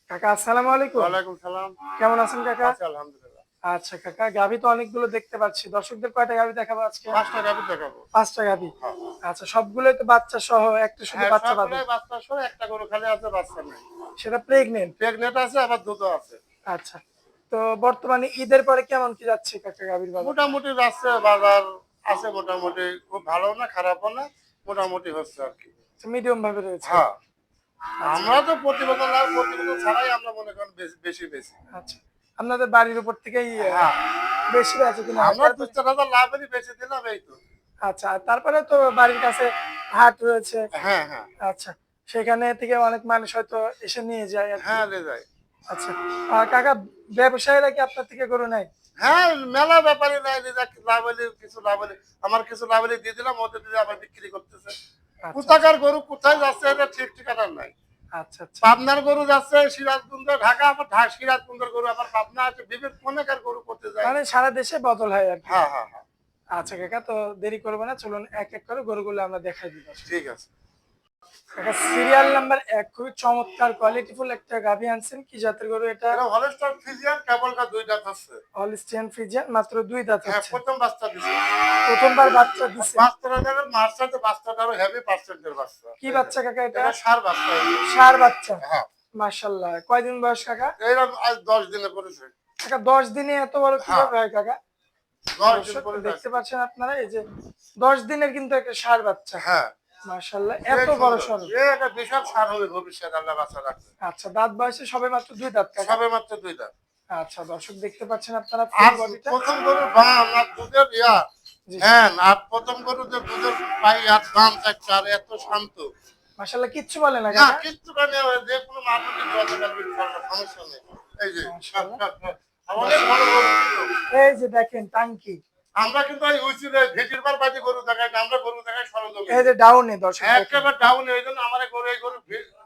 কাকা আসসালামু আলাইকুম। ওয়ালাইকুম সালাম। কেমন আছেন কাকা? আছি আলহামদুলিল্লাহ। আচ্ছা কাকা, গাভী তো অনেকগুলো দেখতে পাচ্ছি। দর্শকদের কয়টা গাভী দেখাবো আজকে? ৫ টা গাভী দেখাবো। ৫ টা গাভী। হ্যাঁ। আচ্ছা, সবগুলোই তো বাচ্চা সহ, একটা শুধু হ্যাঁ, বাচ্চা বাদে। সবগুলাই বাচ্চা সহ একটা গরু খালি আছে, বাচ্চা নেই। সেটা প্রেগনেন্ট? প্রেগনেন্ট আছে, আবার দুধও আছে। আচ্ছা। তো বর্তমানে ঈদের পরে কেমন কি যাচ্ছে কাকা গাভীর বাজার? মোটামুটি যাচ্ছে বাজার, আছে মোটামুটি, খুব ভালো না খারাপও না, মোটামুটি হচ্ছে আর কি। মিডিয়াম ভাবে রয়েছে। হ্যাঁ, আচ্ছা। আমরা তো প্রতিবেদন ছাড়াই আমরা মনে করেন বেশি বেশি। আচ্ছা, আপনাদের বাড়ির উপর থেকেই হ্যাঁ, বেশি আছে কিনা? আমরা ২-৪ হাজার লাভেরই বেশি দিলাম, এই তো। আচ্ছা, তারপরে তো বাড়ির কাছে হাট রয়েছে। হ্যাঁ হ্যাঁ আচ্ছা, সেখানে থেকে অনেক মানুষ হয়তো এসে নিয়ে যায় আর কি। হ্যাঁ, নিয়ে যায়। আচ্ছা, কাকা ব্যবসায়ীরা কি আপনার থেকে গরু নেয়? হ্যাঁ, মেলা ব্যাপারী নাই, লাভ হলে কিছু লাভ হলে আমার কিছু লাভ হলে দিয়ে দিলাম, ওদের দিয়ে আবার বিক্রি করতেছে। আচ্ছা কোথাকার গরু কোথায় যাচ্ছে এটা ঠিক ঠিকানা নাই। আচ্ছা আচ্ছা। পাবনার গরু যাচ্ছে সিরাজগঞ্জ, ঢাকা, আবার সিরাজগঞ্জের গরু আবার পাবনা আছে, বিভিন্ন অনেকের গরু করতে যায়। মানে সারা দেশে বদল হয় আর কি। হ্যাঁ হ্যাঁ হ্যাঁ, আচ্ছা কাকা, তো দেরি করবো না, চলুন এক এক করে গরুগুলো আমরা দেখাই দিব। ঠিক আছে। কাকা সিরিয়াল নাম্বার 1, খুবই চমৎকার কোয়ালিটিফুল একটা গাভী আনছেন। কি জাতের গরু এটা? এটা হলস্টাইন ফ্রিজিয়ান, কেবল 2 দাঁত আছে। হলস্টিয়ান ফ্রিজিয়ান, মাত্র 2 দাঁত হ্যাঁ, হচ্ছে। প্রথম বাচ্চা দিছে। প্রথমবার বাচ্চা দিছে। বাচ্চাটা দেখেন, মার্সাতে বাচ্চাটা আরো হেভি পার্সেন্টের বাচ্চা। কি বাচ্চা কাকা এটা? এটা ষাঁড় বাচ্চা। ষাঁড় বাচ্চা। হ্যাঁ, মাশাআল্লাহ। কয়দিন বয়স কাকা? এইরকম আজ 10 দিনে করেছে। কাকা 10 দিনে এত বড় কিভাবে হয় কাকা? 10 দিন দর্শক করে দেখতে পাচ্ছেন আপনারা, এই যে 10 দিনের কিন্তু একটা ষাঁড় বাচ্চা। হ্যাঁ, মাশাআল্লাহ, এত বড় সরো। এটা বিশাল সার হবে ভবিষ্যৎ, আল্লাহ বাঁচা রাখবে। আচ্ছা, দাঁত বয়সে সবে মাত্র 2 দাঁত কাকা। সবে মাত্র 2 দাঁত। আচ্ছা, দর্শক দেখতে পাচ্ছেন আপনারা আর ফুল বডিটা। প্রথম গরুর বাম আর দুধের জি। হ্যাঁ, আর প্রথম গরু যে দুধের পাই আর দাম চাচ্ছে, আর এত শান্ত। মাশাআল্লাহ, কিচ্ছু বলে না না, কাকা। কিচ্ছু কানে যে কোনো মানুষের দরজা লাগবে, সমস্যা নেই। এই যে মাশাআল্লাহ। অনেক বড় গরু ছিল। এই যে দেখেন টাঙ্কি। আমরা কিন্তু এই উচিতে ভিটির বার বাড়ি গরু দেখাই না, আমরা গরু দেখাই সরজমিনে। এই যে ডাউনে দর্শক দেখেন। একেবারে ডাউন, এই জন্য আমার এই গরু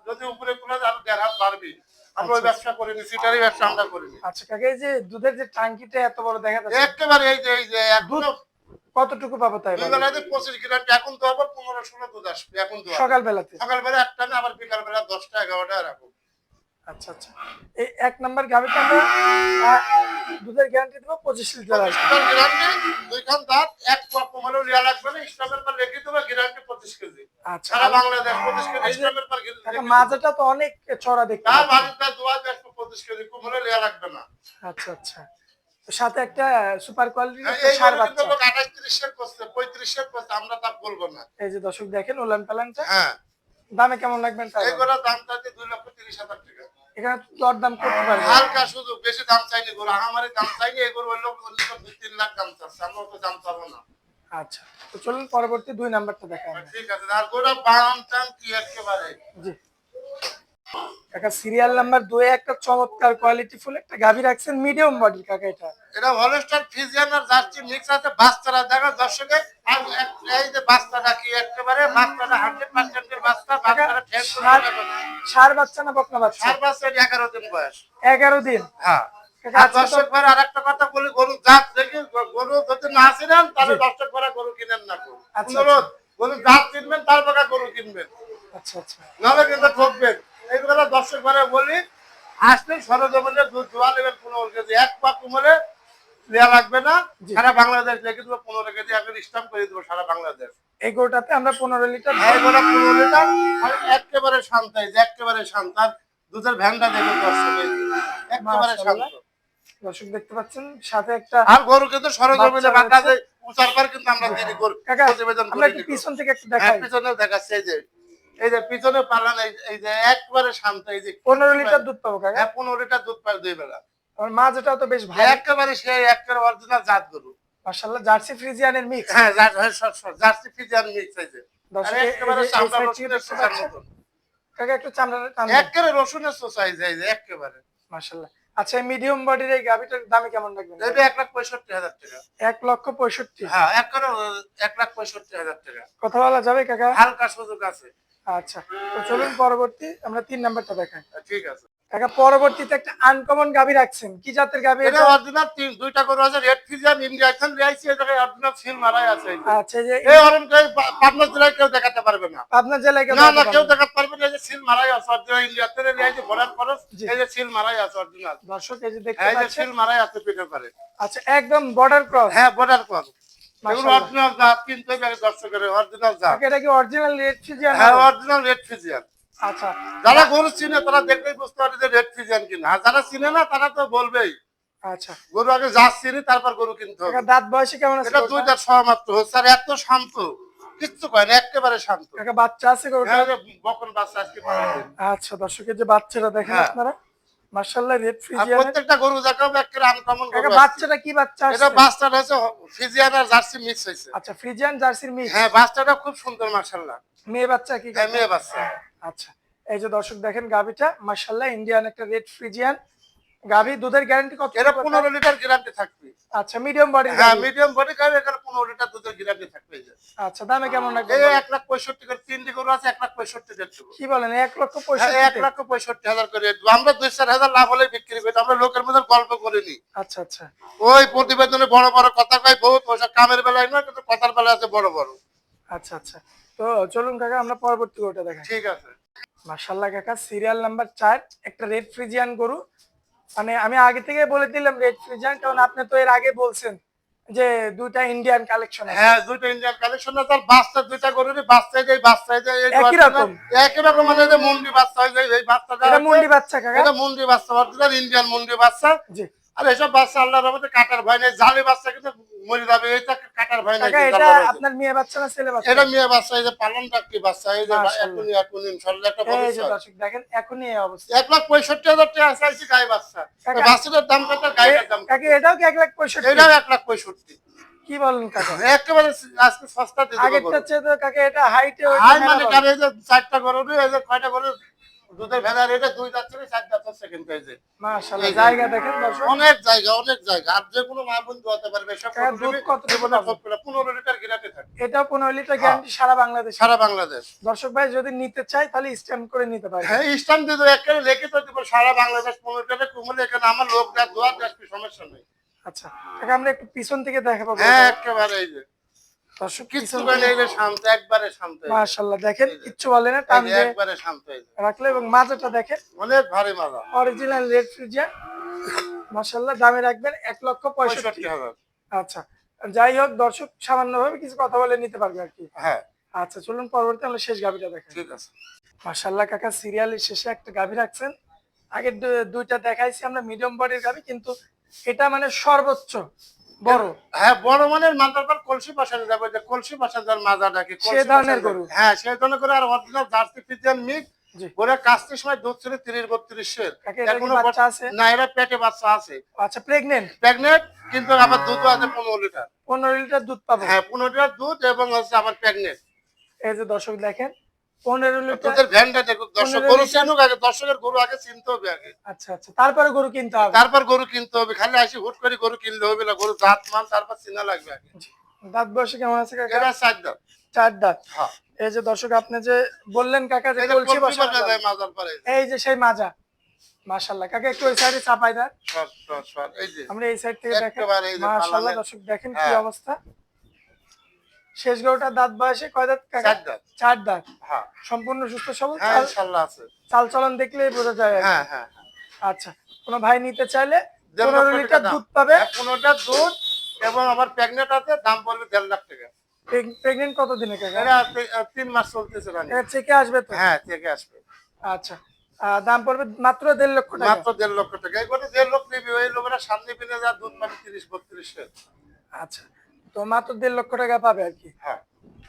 যদি উপরে তুলে যায় আরো 1.5 হাত বাড়বে। আমরা ওই ব্যবসা করিনি, সিটারি ব্যবসা আমরা করিনি। আচ্ছা কাকা, এই যে দুধের যে টাঙ্কিটা এত বড় দেখা যাচ্ছে, একেবারে এই যে এখনো কতটুকু পাবো তাই দুই বলেন? বেলাতে 25 গ্রাম, এখন তো আবার 15-16 দুধ আসবে, এখন তো সকাল বেলাতে? সকালবেলা একটা না, আবার বিকাল বেলা 10টা 11টা এরকম। আচ্ছা আচ্ছা। এই এক নাম্বার গাভিটা আমরা দুধের গ্যারান্টি দেবো 25 লিটার আসবে। 25 গ্যারান্টি, দুইখান দাঁত, এক পোয়া কমালেও রিয়া লাগবে না, স্টামের পর লিখে দেবো গ্যারান্টি 25 কেজি। আচ্ছা, সারা বাংলাদেশ 25 কেজি স্টামের পর কাকা মাজাটা তো অনেক চড়া দেখতে তার পাচ্ছি। বাড়িতে দোয়া 25 কেজি কমালে রিয়া লাগবে না। আচ্ছা আচ্ছা। তো সাথে একটা সুপার কোয়ালিটির একটা এই ষাঁড় গরু কিন্তু বাচ্চা। 28 এর করছে, 35 এর করছে, আমরা তা বলবো না। এই যে দর্শক দেখেন ওলান পালানটা, হ্যাঁ, দামে কেমন লাগবেন তাই এই বলেন? গরুর দাম চাইছে 2,30,000 টাকা। এখানে দর দাম করতে পারবেন? হালকা শুধু, বেশি দাম চাইনি গরু, আমারই দাম চাইনি। এই গরু হলো 2-3 লাখ দাম চাচ্ছে, আমরা তো দাম চাবো না। আচ্ছা, তো চলুন পরবর্তী 2 নাম্বারটা দেখাই আমরা। ঠিক আছে, আর গরুর বাম চান কি একেবারে। জি কাকা, সিরিয়াল নাম্বার 2 এ একটা চমৎকার কোয়ালিটি ফুল একটা গাভী রাখছেন, মিডিয়াম বডি কাকা এটা। এটা হলস্টাইন ফ্রিজিয়ান আর জার্সি মিক্স আছে, বাচ্চারা দেখা দর্শকে। আর এই যে বাচ্চাটা কি একেবারে, বাচ্চাটা 100% এর বাচ্চা, বাচ্চাটা ঠ্যাং ষাঁড় বাচ্চা না বকনা বাচ্চা? আর বাচ্চা 11 দিন বয়স। 11 দিন। হ্যাঁ, কাকা আর আজকে তো দর্শক ভাই আরেকটা কথা বলি, গরু জাত দেখি, গরু যদি না চিনেন তাহলে দর্শক ভাই গরু কিনেন না। আচ্ছা, অনুরোধ, গরু জাত চিনবেন তারপর গরু কিনবেন, আচ্ছা আচ্ছা। নাহলে কিন্তু ঠকবেন। এইগুলো দর্শক ভাই বলি, আসলে সরজমিনে দুধ দোয়া নেবেন 15 কেজি, এক পা কুমড়ে নেওয়া লাগবে না। জি। সারা বাংলাদেশ লিখে দেবো 15 কেজি, এখন স্টাম্প করে দেবো সারা বাংলাদেশ। এই গরুটাতে আমরা 15 লিটার এই গরু 15 লিটার, আর একেবারে শান্ত, এই যে একেবারে শান্ত। আর দুধের ভ্যানটা দেখুন দর্শক, এই যে একেবারে শান্ত। মাশাআল্লাহ। দর্শক দেখতে পাচ্ছেন সাথে একটা আর গরু কিন্তু সরজমিনে বাচ্চা বাঁধা রয়েছে। যায়, উচার পর কিন্তু আমরা দেরি করি, কাকা প্রতিবেদন আমরা করি। একটু পিছন থেকে একটু হ্যাঁ, দেখাই। পিছনেও দেখাচ্ছে, এই যে পিছনে পালান, এই যে একবারে শান্ত, এই যে 15 লিটার দুধ পাবো কাকা? হ্যাঁ, 15 লিটার দুধ পায় 2 বেলা। আর মাঝেটাও তো বেশ ভালো। একেবারে সেই একেবারে অরিজিনাল জাত গরু। মাশাআল্লাহ, জার্সি ফ্রিজিয়ানের মিক্স। হ্যাঁ, জার্সি ফ্রিজিয়ান মিক্স আছে। দর্শক আর একেবারে এই চামড়া সাইড থেকে রসুনের দেখতে চোষার পাচ্ছেন? মতন। কাকা একটু চামড়াটা টান দেন। একেবারে রসুনের চোষা, এই যে একেবারে। মাশাআল্লাহ। আচ্ছা, এই মিডিয়াম বডির এই গাভীটার দামে কেমন লাগবে? এটা 1,65,000 টাকা। 1,65,000। হ্যাঁ, একেবারে 1,65,000 টাকা। কথা বলা যাবে কাকা? হালকা সুযোগ আছে। আচ্ছা, তো চলুন পরবর্তী আমরা 3 নাম্বারটা দেখাই। ঠিক আছে। কাকা পরবর্তীতে একটা আনকমন গাভী রাখছেন, কি জাতের গাভী এটা এটা? অরিজিনাল দুইটা গরু আছে, রেড ফিজিয়ান ইন্ডিয়া এখন রেয়াইছে, এই জায়গায় অরিজিনাল সিল মারাই আছে। আচ্ছা, যে এই অরণকে পাবনা জেলায় কেউ দেখাতে পারবে না। আপনার জেলায় কেউ না দেখাতে না, কেউ পারবে না? দেখাতে পারবে না। এই যে সিল মারাই আছে অরিজিনাল ইন্ডিয়াতে রেয়াইছে বর্ডার খরচ, জি। এই যে সিল মারাই আছে অরিজিনাল। দর্শক এই যে দেখতে হ্যাঁ, এই যে পাচ্ছেন, সিল মারাই আছে পিঠের পারে। আচ্ছা একদম বর্ডার ক্রস। হ্যাঁ, বর্ডার খরচ। এগুলো মাশাআল্লাহ। অরিজিনাল জাত, কিন্তু দর্শকের অরিজিনাল জাত। কাকা এটা কি অরিজিনাল রেড ফিজিয়ান? হ্যাঁ, অরিজিনাল রেড ফিজিয়ান। আচ্ছা যারা গরু চিনে তারা দেখলেই বুঝতে পারে যে রেড ফিজিয়ান কিনা। আর যারা চিনে না তারা তো বলবেই। আচ্ছা গরু আগে জাত চিনি, তারপর গরু কিনতে হবে। কাকা দাঁত বয়সে কেমন আছে এটা গরুটা? 2 দাঁত সওয়া মাত্র হচ্ছে, আর এত শান্ত, কিচ্ছু কয় না, একেবারে শান্ত। কাকা বাচ্চা আছে গরুটা? হ্যাঁ, এই যে বকন বাচ্চা আজকে পাঠাবেন। আচ্ছা দর্শকের যে বাচ্চাটা দেখেন হ্যাঁ। আপনারা, মাশাআল্লাহ রেড আর ফিজিয়ান। প্রত্যেকটা গরু দেখাবো একেবারে আনকমন গরু কাকা আছে। বাচ্চাটা কি বাচ্চা এটা আছে? বাচ্চাটা হচ্ছে ফিজিয়ান আর জার্সি মিক্স হয়েছে। আচ্ছা ফ্রিজিয়ান জার্সির মিক্স। হ্যাঁ, বাচ্চাটা খুব সুন্দর মাশাআল্লাহ। মেয়ে বাচ্চা কি হ্যাঁ, কাকা? মেয়ে বাচ্চা। আচ্ছা এই যে দর্শক দেখেন গাভীটা মাশাআল্লাহ ইন্ডিয়ান একটা রেড ফ্রিজিয়ান গাভী। দুধের গ্যারান্টি কত? এটা 15 লিটার গ্যারান্টি থাকবে। আচ্ছা মিডিয়াম বডি। হ্যাঁ, মিডিয়াম বডি গাড়ি, এখানে 15 লিটার দুধের গ্যারান্টি থাকবে। এই যে আচ্ছা দামে কেমন রাখবেন? এই 1,65,000 করে 3টি গরু আছে, 1,65,000 দেব। কি বলেন 1,65,000? হ্যাঁ, 1,65,000 করে দেব। আমরা 2-4 হাজার লাভ হলে বিক্রি করি, আমরা লোকের মধ্যে গল্প করিনি। আচ্ছা আচ্ছা ওই প্রতিবেদনে বড় বড় কথা কয় বহুত পয়সা, কামের বেলায় নয়, কিন্তু কথার বেলায় আছে বড় বড়। আচ্ছা আচ্ছা তো চলুন কাকা আমরা পরবর্তী গরুটা দেখাই। ঠিক আছে। মাশাআল্লাহ কাকা সিরিয়াল নাম্বার 4 একটা রেড ফ্রিজিয়ান গরু। মানে আমি আগে থেকে বলে দিলাম রেড ফ্রিজিয়ান, কারণ আপনি তো এর আগে বলছেন যে দুইটা ইন্ডিয়ান কালেকশন আছে। হ্যাঁ, দুইটা ইন্ডিয়ান কালেকশন আছে, আর বাচ্চা দুইটা গরুরই বাচ্চা যায়, বাচ্চা যায় এই একই রকম? একই রকম, মানে যে মুন্ডি বাচ্চা হয়ে যায়, এই বাচ্চাটা এটা আছে, মুন্ডি বাচ্চা কাকা? এটা মুন্ডি বাচ্চা, অরিজিনাল ইন্ডিয়ান মুন্ডি বাচ্চা। জি আর এসব বাচ্চা আল্লাহর রহমতে কাটার ভয় নেই, জালি বাচ্চা কিন্তু মরে যাবে, এটা কাটার ভয় নাই কাকা কিন্তু এটা আল্লাহর রহমতে। আপনার মেয়ে বাচ্চা না ছেলে বাচ্চা? এটা মেয়ে বাচ্চা, এই যে পালন টাকি বাচ্চা, এই যে মাশাআল্লাহ। এখনই ইনশাআল্লাহ একটা এই যে ভবিষ্যৎ। দর্শক দেখেন এখনই এই অবস্থা। 1,65,000 টাকা চাইছি গাই বাচ্চা। কাকা, বাচ্চাটার দাম কত, গাইটার দাম কত? কাকা এটাও কি 1,65,000? এটাও 1,65,000। কি বলেন কাকা? একেবারে আজকে সস্তা দিয়ে দেবো আগেরটা গরু। চেয়ে তো কাকা এটা হাইটে হাই মানে কার, এই যে 4টা গরু, এই যে 6টা গরু দুধের ভেড়ার, এটা 2 দাঁত থেকে 4 দাঁত সেকেন্ড পেয়েছে। মাশাআল্লাহ এই যে। জায়গা দেখেন দর্শক। অনেক জায়গা, অনেক জায়গা, আর যে কোনো মা বোন দোয়াতে পারবে। সব কাকা, দুধ কতটুকু জীবনে পাবে? সব করে 15 লিটার গ্যারান্টি থাকে এটাও 15 লিটার গ্যারান্টি সারা বাংলাদেশ। সারা বাংলাদেশ। দর্শক ভাই যদি নিতে চায় তাহলে স্ট্যাম্প করে নিতে পারে। হ্যাঁ, স্ট্যাম্প দিয়ে দেবো, একেবারে লিখিত দিব, সারা বাংলাদেশ 15 লিটারে কুমলে, এখানে আমার লোক দেওয়ার দোয়া আসবে, সমস্যা নেই। আচ্ছা কাকা আমরা একটু পিছন থেকে দেখাবো। হ্যাঁ, একেবারে এই যে দর্শক কিচ্ছু পিছন করে থেকে এই যে শান্ত, একবারে শান্ত, মাশাআল্লাহ দেখেন কিচ্ছু বলে না, টান এই যে দিয়ে একবারে শান্ত, এই যে রাখলে। এবং মাজাটা দেখেন অনেক ভারী মাজা। অরিজিনাল রেড ফ্রিজিয়ান মাশাআল্লাহ। দামে রাখবেন 1,65,000। 65,000। আচ্ছা যাই হোক দর্শক সামান্যভাবে কিছু কথা বলে নিতে পারবে আর কি। হ্যাঁ, আচ্ছা চলুন পরবর্তী আমরা শেষ গাভিটা দেখাই। ঠিক আছে। মাশাআল্লাহ কাকা সিরিয়ালের শেষে একটা গাভি রাখছেন। আগে দুইটা দেখাইছি আমরা মিডিয়াম বডির গাভি, কিন্তু এটা মানে সর্বোচ্চ বড় হ্যাঁ, বড় মানের মাজার পর কলসি বসানো যাবে, যে কলসি বসানোর মাজা নাকি সে ধরনের গরু। হ্যাঁ, সেই ধরনের করে। আর অরিজিনাল জার্সি ফ্রিজিয়ান মিক্স জি করে কাস্তের সময় দুধ ছিল 30-32 এর। কাকা এটা কি এখনো বাচ্চা আছে? না, এরা পেটে বাচ্চা আছে, আচ্ছা প্রেগনেন্ট। প্রেগনেন্ট, কিন্তু আবার দুধও আছে 15 লিটার। 15 লিটার দুধ পাবো। হ্যাঁ, 15 লিটার দুধ, এবং হচ্ছে আবার প্রেগনেন্ট। এই যে দর্শক দেখেন 15 লিটার। দুধের ভ্যানটা দেখুন দর্শক, 15 গরু লিটার। চিনুক আগে, দর্শকের গরু আগে চিনতে হবে আগে, আচ্ছা আচ্ছা তারপরে গরু কিনতে হবে। তারপর গরু কিনতে হবে। খালি আসি হুট করে গরু কিনলে হবে না, গরু জাত মান তারপর চিনা লাগবে আগে। জি। দাঁত বয়সে কেমন আছে কাকা? এরা 4 দাঁত। 4 দাঁত। হ্যাঁ, এই যে দর্শক আপনি যে বললেন কাকা যে এটা কলসি কলসি বসানো বসানো যাবে। যায় মাজার পরে। এই যে সেই মাজা মাশাআল্লাহ কাকা একটু ওই সাইডে চাপাই দেন। সর, সর, সর, এই যে আমরা এই সাইড থেকে দেখেন একেবারে এই যে মাশাআল্লাহ পালানের- দর্শক দেখেন কি হ্যাঁ। অবস্থা। শেষ গরুটার দাঁত বয়সে কয় দাঁত কাকা? 4 দাঁত। 4 দাঁত। হ্যাঁ, সম্পূর্ণ সুস্থ সবল। হ্যাঁ, ইনশাআল্লাহ আছে। চাল চলন দেখলেই বোঝা যায় আর কি। হ্যাঁ, হ্যাঁ, আচ্ছা কোন ভাই নিতে চাইলে 1.5 15 লক্ষ লিটার টাকা দাম। দুধ পাবে। 15টা দুধ, এবং আমার প্রেগনেন্ট আছে, দাম পড়বে 1.5 লাখ টাকা। প্রেগনেন্ট কত দিনে কাকা? এরা 3 মাস চলতেছে রানী। এটা চেকে আসবে তো? হ্যাঁ, থেকে আসবে। আচ্ছা দাম পড়বে মাত্র 1.5 লক্ষ টাকা। মাত্র 1.5 লক্ষ টাকা। এগুলো 1.5 লক্ষ নিবি, ওই লোকেরা সামনে পেলে যা দুধ পাবে 30-32 এর। আচ্ছা তো মাত্র 1.5 লক্ষ টাকা পাবে আর কি। হ্যাঁ,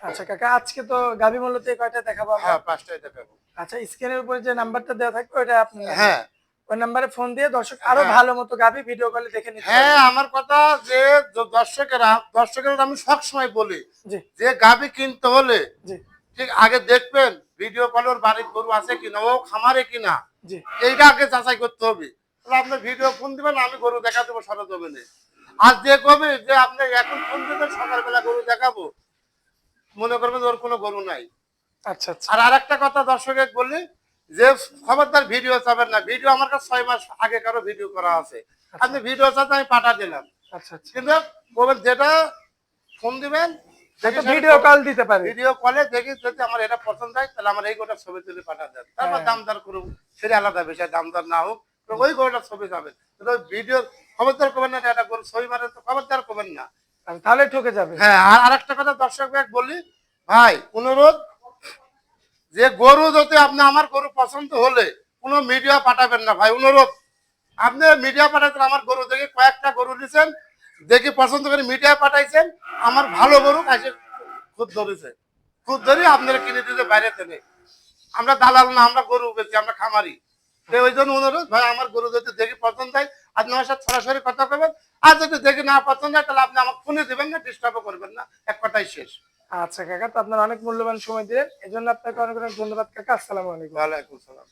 আচ্ছা কাকা আজকে তো গাভী মূল্যতে কয়টা দেখাবো আমরা? হ্যাঁ, 5টাই দেখাবো। আচ্ছা স্ক্রিনের উপরে যে নাম্বারটা দেওয়া থাকবে ওটা আপনি হ্যাঁ, ওই নাম্বারে ফোন দিয়ে দর্শক আরো হ্যাঁ। ভালো মতো গাভী ভিডিও কলে দেখে নিতে হ্যাঁ, পারবে। আমার কথা যে দর্শকেরা আমি সবসময় বলি জি যে গাভী কিনতে হলে জি ঠিক আগে দেখবেন ভিডিও কলের বাড়ির গরু আছে কিনা, ও খামারে কিনা, জি এইটা আগে যাচাই করতে হবে। তাহলে আপনি ভিডিও ফোন দিবেন, আমি গরু দেখা দেবো সরজমিনে। আর যে কবে যে আপনি এখন ফোন দিবেন সকালবেলা গরু দেখাবো, মনে করবেন ওর কোনো গরু নাই। আচ্ছা আচ্ছা আর আরেকটা কথা দর্শকের বলি যে খবরদার ভিডিও চাবেন না, ভিডিও আমার কাছে 6 মাস আগে কারো ভিডিও করা আছে, আপনি ভিডিও চাতে আমি পাঠা দিলাম, আচ্ছা আচ্ছা, কিন্তু বলবেন যেটা ফোন দিবেন একটা ভিডিও কল দিতে পারে। ভিডিও কলে দেখি যদি আমার এটা পছন্দ হয় তাহলে আমার এই গোটা ছবি তুলে পাঠা দেন, তারপর হ্যাঁ। দামদার করুন, সেটা আলাদা বিষয়, দামদার না হোক তো ওই গোটা ছবি যাবেন, ভিডিও খবরদার করবেন না, এটা করে ছবি মারেন তো খবরদার করবেন না। তাহলে ঠকে যাবে। হ্যাঁ, আর আরেকটা কথা দর্শক ভাই বলি, ভাই অনুরোধ, যে গরু যদি আপনি, আমার গরু পছন্দ হলে কোনো মিডিয়া পাঠাবেন না ভাই, অনুরোধ। আপনি মিডিয়া পাঠাতেন, আমার গরু দেখে কয়েকটা গরু নিছেন, দেখে পছন্দ করে মিডিয়া পাঠাইছেন, আমার ভালো গরু কাছে খুদ ধরেছে, খুদ ধরে আপনারা কিনে দিতে বাইরে থেকে, আমরা দালাল না, আমরা গরু বেশি, আমরা খামারি। তো ওই জন্য অনুরোধ ভাই, আমার গরু যদি দেখে পছন্দ হয় আপনি আমার সাথে সরাসরি কথা বলবেন, আর যদি দেখে না পছন্দ হয় তাহলে আপনি আমাকে ফোনে দেবেন না, ডিস্টার্বও করবেন না, এক কথাই শেষ। আচ্ছা কাকা, তো আপনার অনেক মূল্যবান সময় দিলেন, এজন্য আপনাকে অনেক অনেক ধন্যবাদ কাকা। আসসালামু আলাইকুম। ওয়ালাইকুম সালাম।